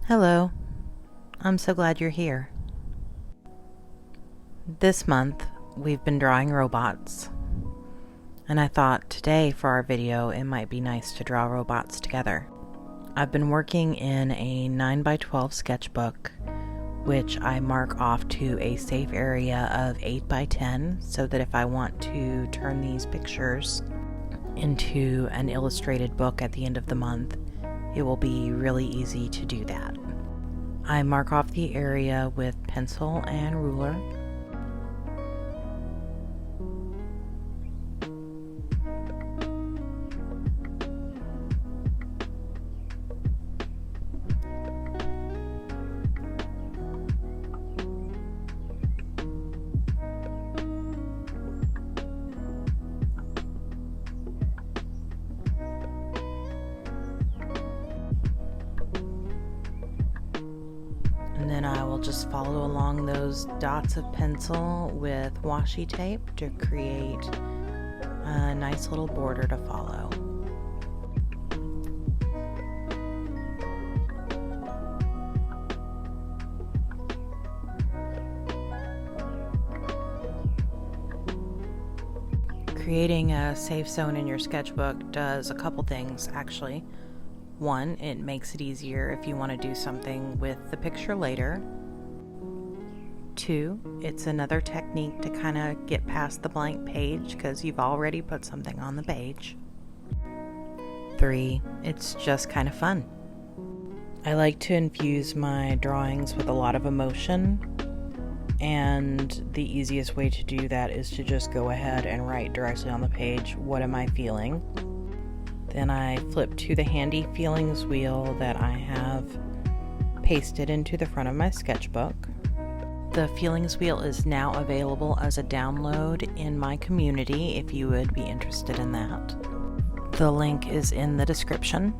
Hello, I'm so glad you're here. This month we've been drawing robots, and I thought today for our video it might be nice to draw robots together. I've been working in a 9x12 sketchbook, which I mark off to a safe area of 8x10 so that if I want to turn these pictures into an illustrated book at the end of the month, it will be really easy to do that. I mark off the area with pencil and ruler. And then I will just follow along those dots of pencil with washi tape to create a nice little border to follow. Creating a safe zone in your sketchbook does a couple things, actually. One, it makes it easier if you want to do something with the picture later. Two, it's another technique to kind of get past the blank page because you've already put something on the page. Three, it's just kind of fun. I like to infuse my drawings with a lot of emotion, and the easiest way to do that is to just go ahead and write directly on the page, what am I feeling? Then I flip to the handy feelings wheel that I have pasted into the front of my sketchbook. The feelings wheel is now available as a download in my community if you would be interested in that. The link is in the description.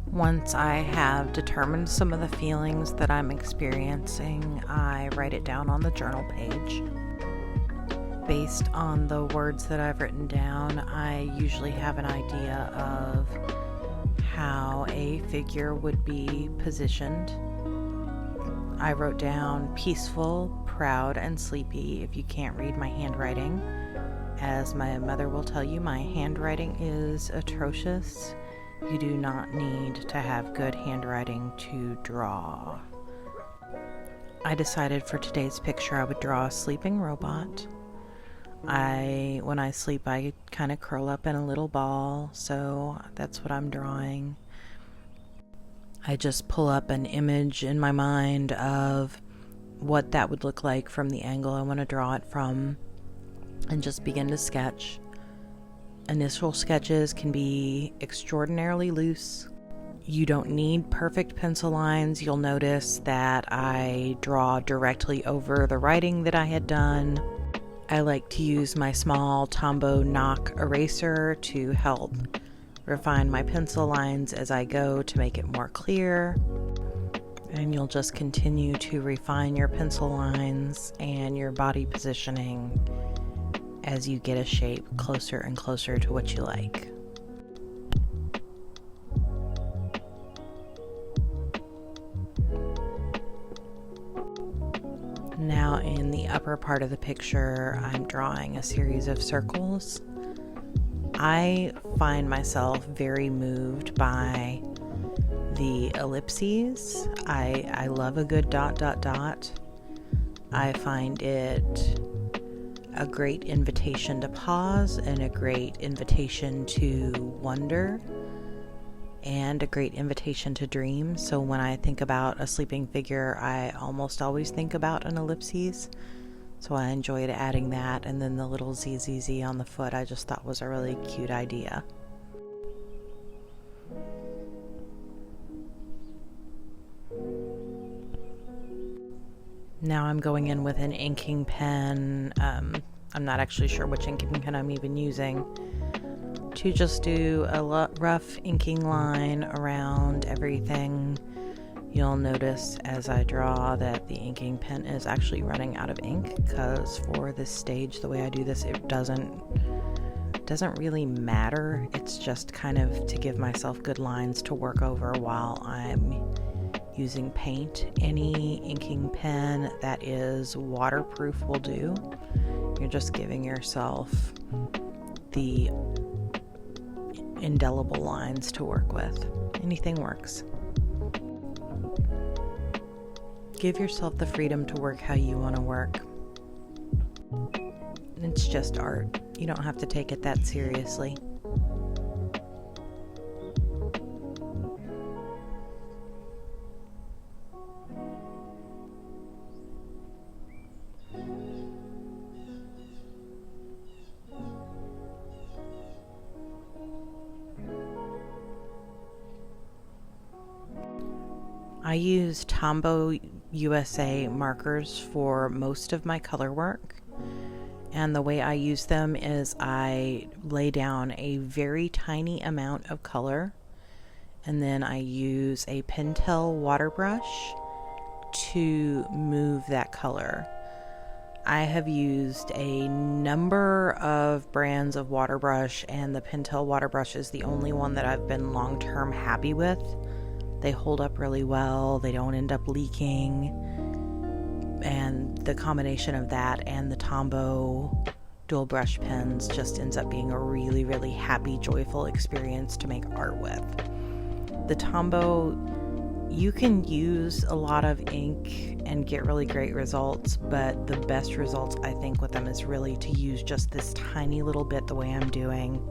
Once I have determined some of the feelings that I'm experiencing, I write it down on the journal page. Based on the words that I've written down, I usually have an idea of how a figure would be positioned. I wrote down peaceful, proud, and sleepy if you can't read my handwriting. As my mother will tell you, my handwriting is atrocious. You do not need to have good handwriting to draw. I decided for today's picture I would draw a sleeping robot. When I sleep, I kind of curl up in a little ball, so that's what I'm drawing. I just pull up an image in my mind of what that would look like from the angle I want to draw it from, and just begin to sketch. Initial sketches can be extraordinarily loose. You don't need perfect pencil lines. You'll notice that I draw directly over the writing that I had done. I like to use my small Tombow knock eraser to help refine my pencil lines as I go to make it more clear. And you'll just continue to refine your pencil lines and your body positioning as you get a shape closer and closer to what you like. Now in the upper part of the picture, I'm drawing a series of circles. I find myself very moved by the ellipses. I love a good ... I find it a great invitation to pause and a great invitation to wonder and a great invitation to dream. So when I think about a sleeping figure, I almost always think about an ellipses. So I enjoyed adding that, and then the little ZZZ on the foot I just thought was a really cute idea. Now I'm going in with an inking pen. I'm not actually sure which inking pen I'm even using, to just do a rough inking line around everything. You'll notice as I draw that the inking pen is actually running out of ink, because for this stage, the way I do this, it doesn't really matter. It's just kind of to give myself good lines to work over while I'm using paint. Any inking pen that is waterproof will do. You're just giving yourself the indelible lines to work with. Anything works. Give yourself the freedom to work how you want to work. It's just art. You don't have to take it that seriously. I use Tombow USA markers for most of my color work, and the way I use them is I lay down a very tiny amount of color, and then I use a Pentel water brush to move that color. I have used a number of brands of water brush, and the Pentel water brush is the only one that I've been long-term happy with. They hold up really well, they don't end up leaking, and the combination of that and the Tombow Dual brush pens just ends up being a really, really happy, joyful experience to make art with. The Tombow, you can use a lot of ink and get really great results, but the best results I think with them is really to use just this tiny little bit the way I'm doing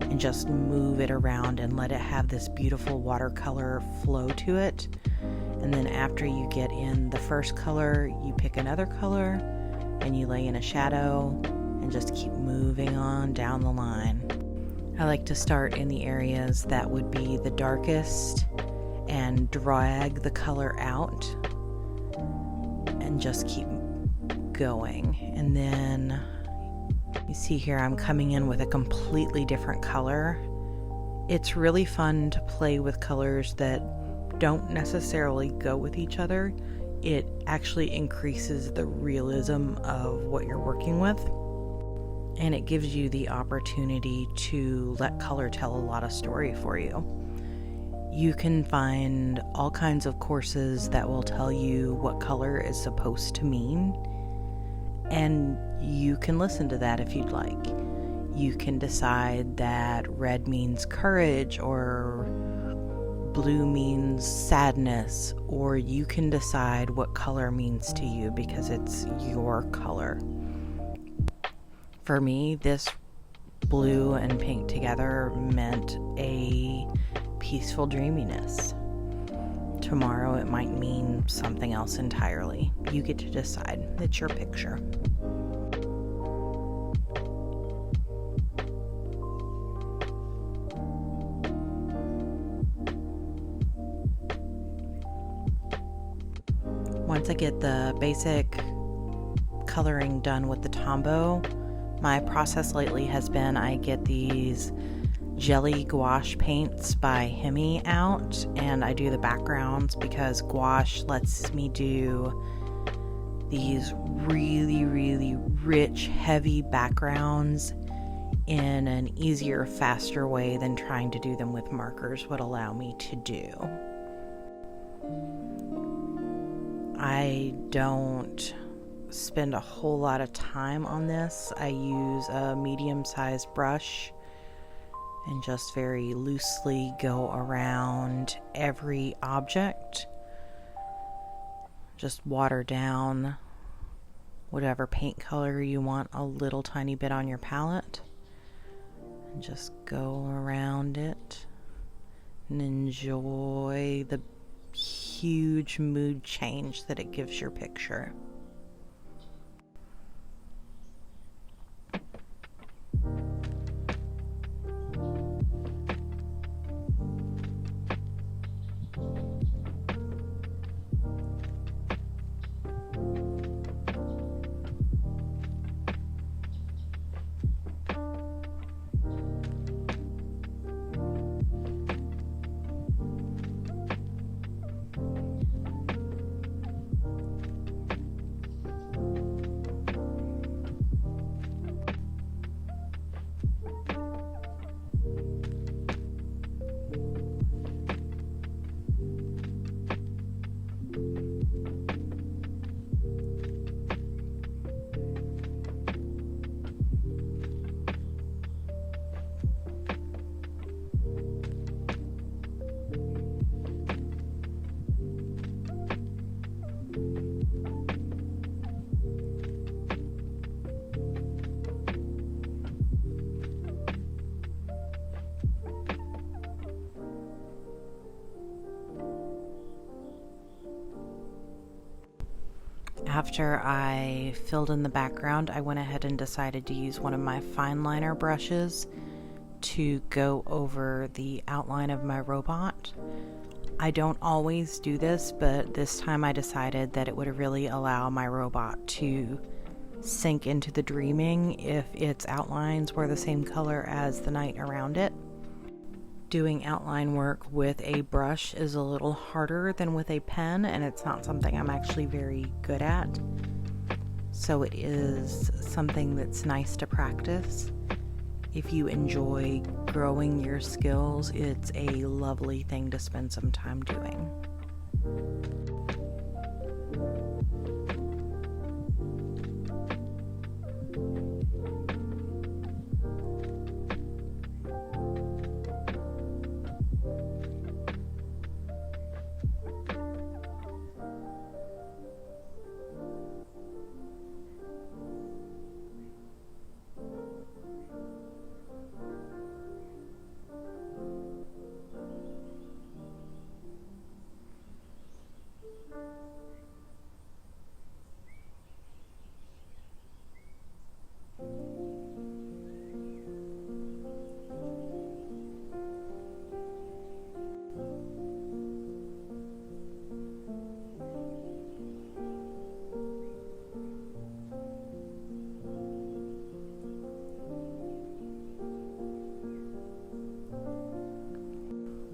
and just move it around and let it have this beautiful watercolor flow to it. And then after you get in the first color, you pick another color and you lay in a shadow and just keep moving on down the line. I like to start in the areas that would be the darkest and drag the color out and just keep going. And then you see here I'm coming in with a completely different color. It's really fun to play with colors that don't necessarily go with each other. It actually increases the realism of what you're working with, and it gives you the opportunity to let color tell a lot of story for you. You can find all kinds of courses that will tell you what color is supposed to mean, and you can listen to that if you'd like. You can decide that red means courage or blue means sadness, or you can decide what color means to you because it's your color. For me, this blue and pink together meant a peaceful dreaminess. Tomorrow it might mean something else entirely. You get to decide. It's your picture. Once I get the basic coloring done with the Tombow, my process lately has been I get these jelly gouache paints by Himi out, and I do the backgrounds because gouache lets me do these really, really rich, heavy backgrounds in an easier, faster way than trying to do them with markers would allow me to do. I don't spend a whole lot of time on this. I use a medium-sized brush and just very loosely go around every object. Just water down whatever paint color you want a little tiny bit on your palette and just go around it and enjoy the huge mood change that it gives your picture. After I filled in the background, I went ahead and decided to use one of my fine liner brushes to go over the outline of my robot. I don't always do this, but this time I decided that it would really allow my robot to sink into the dreaming if its outlines were the same color as the night around it. Doing outline work with a brush is a little harder than with a pen, and it's not something I'm actually very good at. So it is something that's nice to practice. If you enjoy growing your skills, it's a lovely thing to spend some time doing.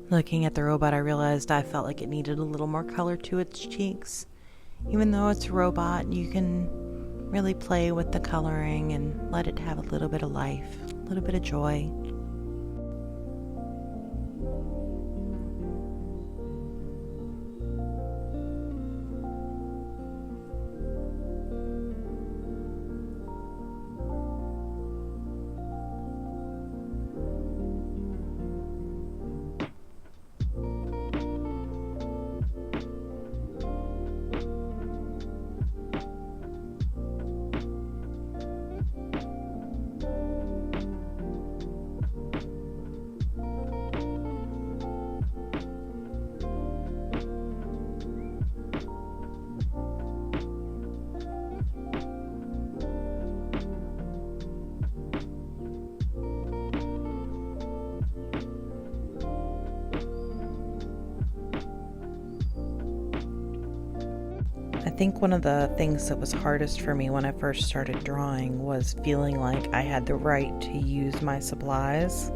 Looking at the robot, I realized I felt like it needed a little more color to its cheeks. Even though it's a robot, you can really play with the coloring and let it have a little bit of life, a little bit of joy. I think one of the things that was hardest for me when I first started drawing was feeling like I had the right to use my supplies.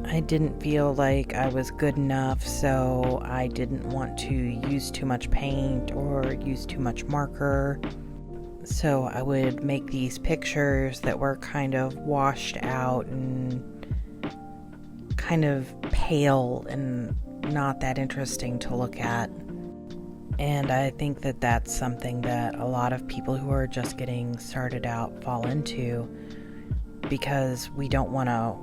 I didn't feel like I was good enough, so I didn't want to use too much paint or use too much marker. So I would make these pictures that were kind of washed out and kind of pale and not that interesting to look at. And I think that that's something that a lot of people who are just getting started out fall into, because we don't want to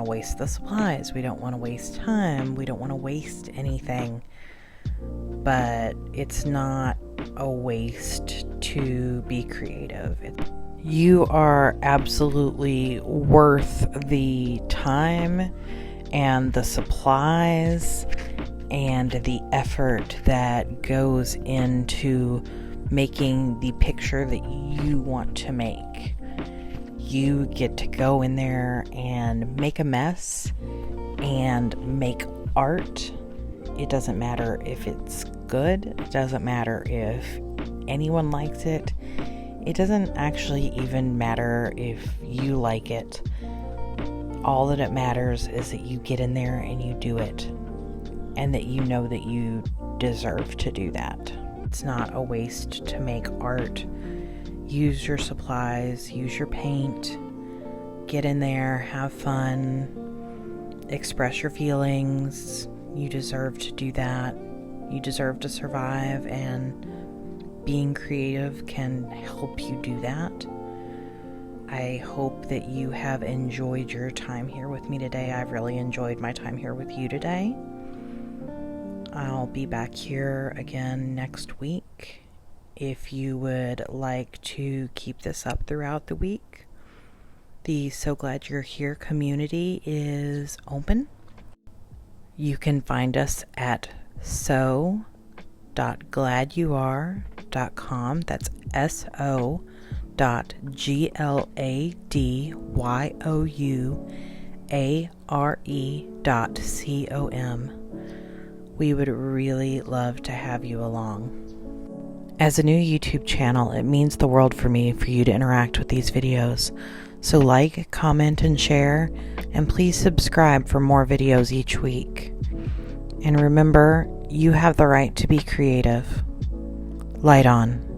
waste the supplies, we don't want to waste time, we don't want to waste anything. But it's not a waste to be creative. You are absolutely worth the time and the supplies and the effort that goes into making the picture that you want to make. You get to go in there and make a mess and make art. It doesn't matter if it's good. It doesn't matter if anyone likes it. It doesn't actually even matter if you like it. All that it matters is that you get in there and you do it, and that you know that you deserve to do that. It's not a waste to make art. Use your supplies, use your paint, get in there, have fun, express your feelings. You deserve to do that. You deserve to survive, and being creative can help you do that. I hope that you have enjoyed your time here with me today. I've really enjoyed my time here with you today. I'll be back here again next week. If you would like to keep this up throughout the week, the So Glad You're Here community is open. You can find us at so.gladyouare.com. That's so.gladyoure.com. We would really love to have you along. As a new YouTube channel, it means the world for me for you to interact with these videos. So like, comment, and share, and please subscribe for more videos each week. And remember, you have the right to be creative. Light on.